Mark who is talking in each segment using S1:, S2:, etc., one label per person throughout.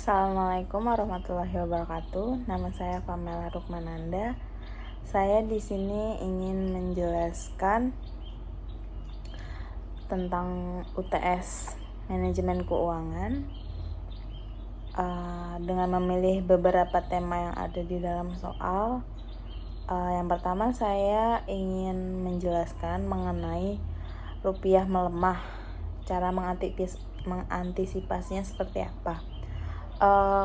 S1: Assalamualaikum warahmatullahi wabarakatuh. Nama saya Pamela Rukmananda. Saya di sini ingin menjelaskan tentang UTS Manajemen Keuangan dengan memilih beberapa tema yang ada di dalam soal. Yang pertama, saya ingin menjelaskan mengenai rupiah melemah, cara mengantisipasinya seperti apa.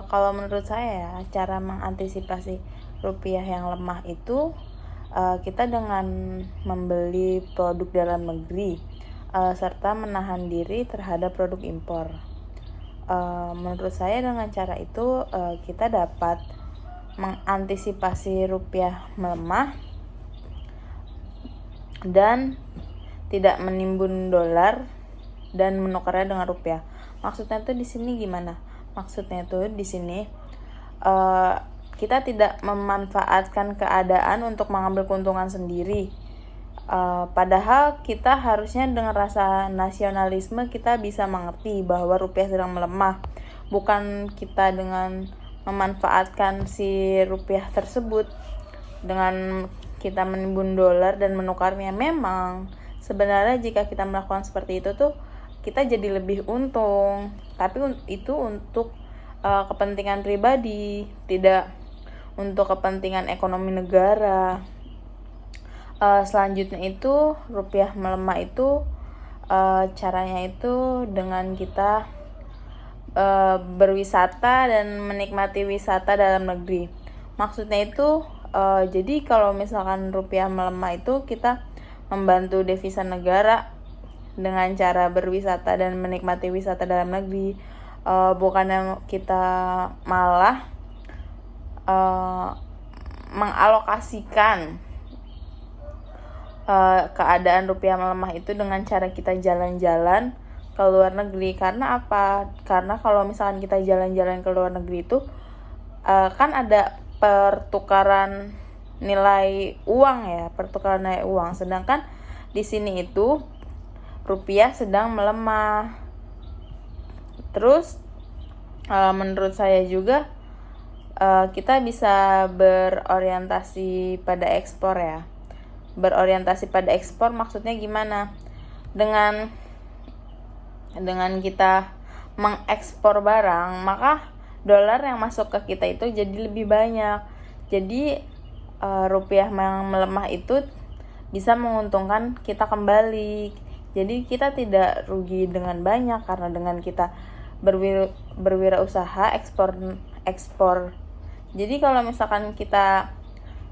S1: Kalau menurut saya, cara mengantisipasi rupiah yang lemah itu kita dengan membeli produk dalam negeri serta menahan diri terhadap produk impor. Menurut saya dengan cara itu kita dapat mengantisipasi rupiah melemah dan tidak menimbun dolar dan menukarnya dengan rupiah. Maksudnya itu di sini gimana? Maksudnya itu di sini kita tidak memanfaatkan keadaan untuk mengambil keuntungan sendiri. Padahal kita harusnya dengan rasa nasionalisme kita bisa mengerti bahwa rupiah sedang melemah. Bukan kita dengan memanfaatkan si rupiah tersebut dengan kita menimbun dolar dan menukarnya. Memang sebenarnya jika kita melakukan seperti itu tuh kita jadi lebih untung, tapi itu untuk kepentingan pribadi, tidak untuk kepentingan ekonomi negara. Selanjutnya itu rupiah melemah itu caranya itu dengan kita berwisata dan menikmati wisata dalam negeri. Maksudnya itu jadi kalau misalkan rupiah melemah itu kita membantu devisa negara dengan cara berwisata dan menikmati wisata dalam negeri, bukannya kita malah mengalokasikan keadaan rupiah melemah itu dengan cara kita jalan-jalan ke luar negeri. Karena apa? Karena kalau misalkan kita jalan-jalan ke luar negeri itu kan ada pertukaran nilai uang, sedangkan di sini itu rupiah sedang melemah. Terus menurut saya juga kita bisa berorientasi pada ekspor ya. Berorientasi pada ekspor maksudnya gimana? Dengan kita mengekspor barang, maka dolar yang masuk ke kita itu jadi lebih banyak. Jadi rupiah yang melemah itu bisa menguntungkan kita kembali. Jadi kita tidak rugi dengan banyak karena dengan kita berwirausaha ekspor. Jadi kalau misalkan kita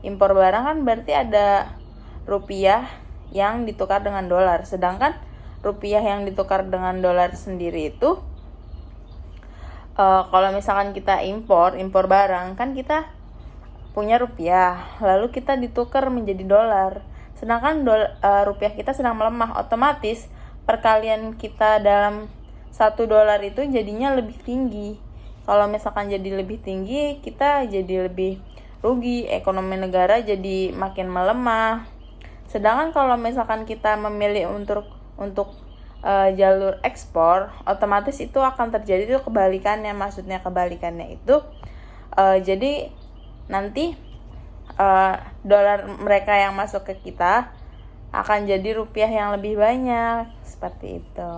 S1: impor barang kan berarti ada rupiah yang ditukar dengan dolar. Sedangkan rupiah yang ditukar dengan dolar sendiri itu kalau misalkan kita impor barang kan kita punya rupiah, lalu kita ditukar menjadi dolar. Sedangkan rupiah kita sedang melemah, otomatis perkalian kita dalam $1 itu jadinya lebih tinggi. Kalau misalkan jadi lebih tinggi, kita jadi lebih rugi, ekonomi negara jadi makin melemah. Sedangkan kalau misalkan kita memilih untuk jalur ekspor, otomatis itu akan terjadi itu kebalikannya. Maksudnya kebalikannya itu jadi nanti dolar mereka yang masuk ke kita akan jadi rupiah yang lebih banyak, seperti itu.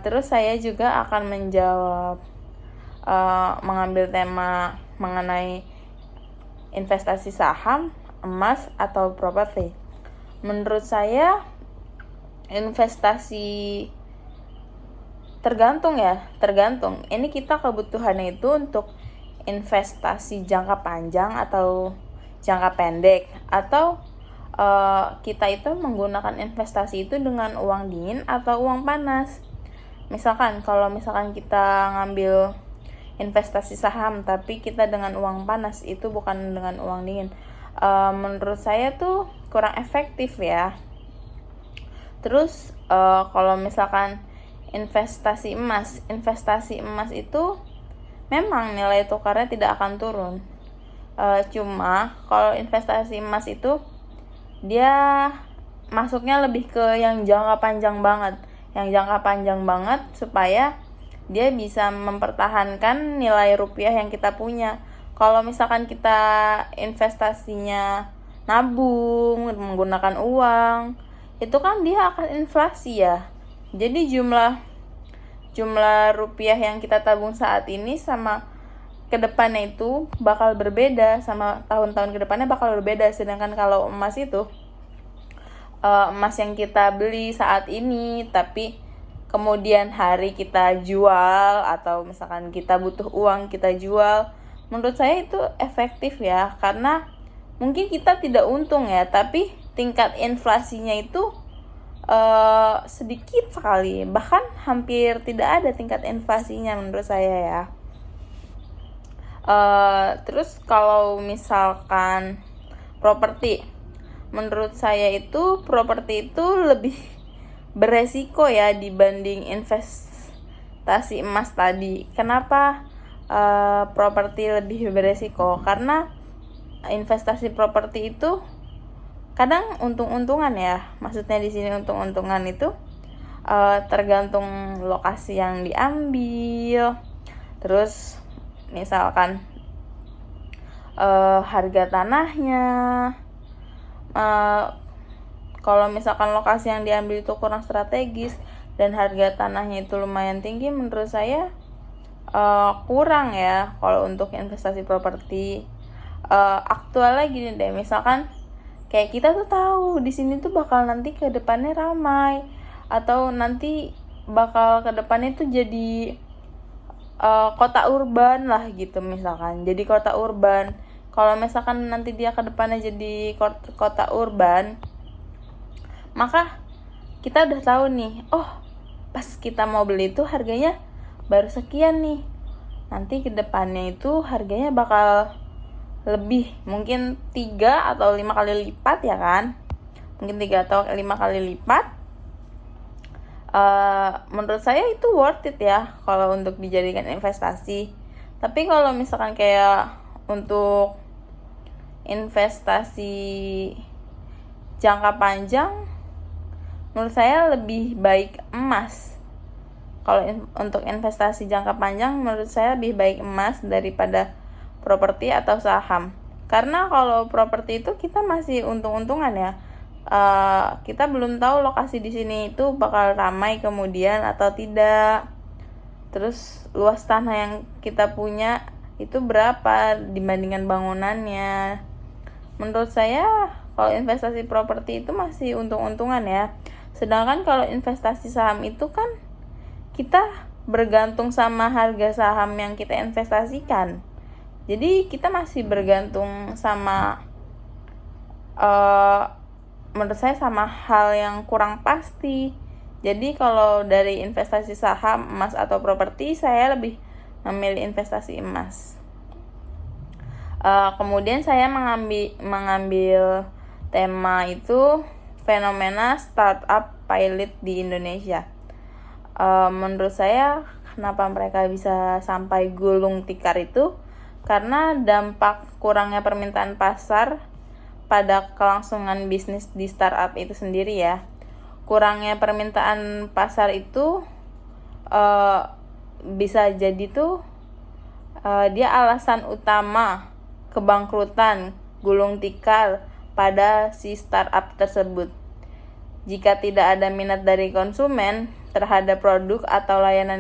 S1: Terus saya juga akan menjawab mengambil tema mengenai investasi saham, emas, atau properti. Menurut saya investasi tergantung. Ini kita kebutuhannya itu untuk investasi jangka panjang atau jangka pendek, atau kita itu menggunakan investasi itu dengan uang dingin atau uang panas. Misalkan kalau kita ngambil investasi saham tapi kita dengan uang panas, itu bukan dengan uang dingin. Menurut saya tuh kurang efektif ya. Terus kalau misalkan investasi emas itu memang nilai tukarnya tidak akan turun. Cuma kalau investasi emas itu dia masuknya lebih ke yang jangka panjang banget supaya dia bisa mempertahankan nilai rupiah yang kita punya. Kalau misalkan kita investasinya nabung menggunakan uang, itu kan dia akan inflasi ya. Jadi jumlah rupiah yang kita tabung saat ini sama kedepannya itu bakal berbeda, sama tahun-tahun kedepannya bakal berbeda. Sedangkan kalau emas itu emas yang kita beli saat ini tapi kemudian hari kita jual, atau misalkan kita butuh uang kita jual, menurut saya itu efektif ya, karena mungkin kita tidak untung ya, tapi tingkat inflasinya itu sedikit sekali, bahkan hampir tidak ada tingkat inflasinya menurut saya ya. Terus kalau misalkan properti, menurut saya itu properti itu lebih beresiko ya dibanding investasi emas tadi. Kenapa properti lebih beresiko? Karena investasi properti itu kadang untung-untungan ya. Maksudnya di sini untung-untungan itu tergantung lokasi yang diambil. Terus misalkan harga tanahnya, kalau misalkan lokasi yang diambil itu kurang strategis dan harga tanahnya itu lumayan tinggi, menurut saya kurang ya kalau untuk investasi properti. Aktualnya gini deh, misalkan kayak kita tuh tahu di sini tuh bakal nanti ke depannya ramai, atau nanti bakal ke depannya tuh jadi kota urban lah gitu, misalkan jadi kota urban. Kalau misalkan nanti dia ke depannya jadi kota urban, maka kita udah tahu nih, oh pas kita mau beli itu harganya baru sekian nih, nanti kedepannya itu harganya bakal lebih, mungkin 3 atau 5 kali lipat ya kan, mungkin 3 atau 5 kali lipat. Menurut saya itu worth it ya kalau untuk dijadikan investasi. Tapi kalau misalkan kayak untuk investasi jangka panjang, menurut saya lebih baik emas. Kalau untuk investasi jangka panjang, menurut saya lebih baik emas daripada properti atau saham. Karena kalau properti itu kita masih untung-untungan ya. Kita belum tahu lokasi di sini itu bakal ramai kemudian atau tidak. Terus luas tanah yang kita punya itu berapa dibandingkan bangunannya. Menurut saya kalau investasi properti itu masih untung-untungan ya. Sedangkan kalau investasi saham itu kan kita bergantung sama harga saham yang kita investasikan. Jadi kita masih bergantung sama menurut saya sama hal yang kurang pasti. Jadi kalau dari investasi saham, emas atau properti, saya lebih memilih investasi emas. Kemudian saya mengambil tema itu fenomena startup pilot di Indonesia. Menurut saya kenapa mereka bisa sampai gulung tikar itu karena dampak kurangnya permintaan pasar pada kelangsungan bisnis di startup itu sendiri ya. Kurangnya permintaan pasar itu bisa jadi tuh dia alasan utama kebangkrutan gulung tikar pada si startup tersebut. Jika tidak ada minat dari konsumen terhadap produk atau layanan